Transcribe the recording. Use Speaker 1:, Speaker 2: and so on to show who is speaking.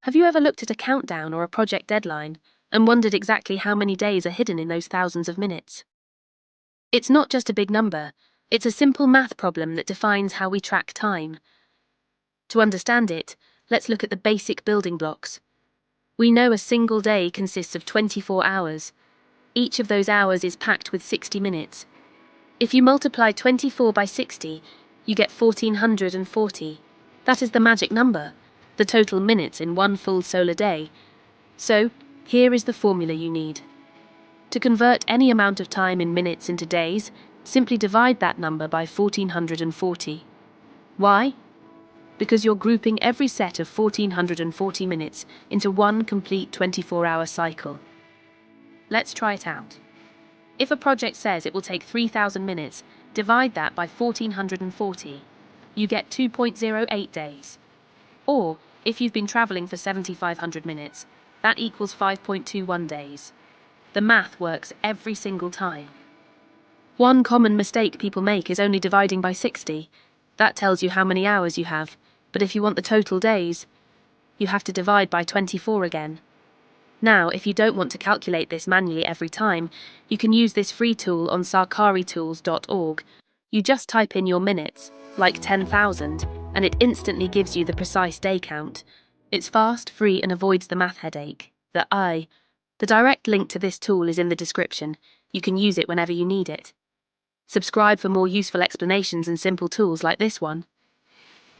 Speaker 1: Have you ever looked at a countdown or a project deadline and wondered exactly how many days are hidden in those thousands of minutes? It's not just a big number, it's a simple math problem that defines how we track time. To understand it, let's look at the basic building blocks. We know a single day consists of 24 hours. Each of those hours is packed with 60 minutes. If you multiply 24 by 60, you get 1440. That is the magic number, the total minutes in one full solar day. So, here is the formula you need. To convert any amount of time in minutes into days, simply divide that number by 1440. Why? Because you're grouping every set of 1440 minutes into one complete 24-hour cycle. Let's try it out. If a project says it will take 3,000 minutes, divide that by 1440. You get 2.08 days. Or, if you've been traveling for 7,500 minutes, that equals 5.21 days. The math works every single time. One common mistake people make is only dividing by 60. That tells you how many hours you have, but if you want the total days, you have to divide by 24 again. Now, if you don't want to calculate this manually every time, you can use this free tool on Sarkaritools.org. You just type in your minutes, like 10,000, and it instantly gives you the precise day count. It's fast, free, and avoids the math headache. The direct link to this tool is in the description. You can use it whenever you need it. Subscribe for more useful explanations and simple tools like this one.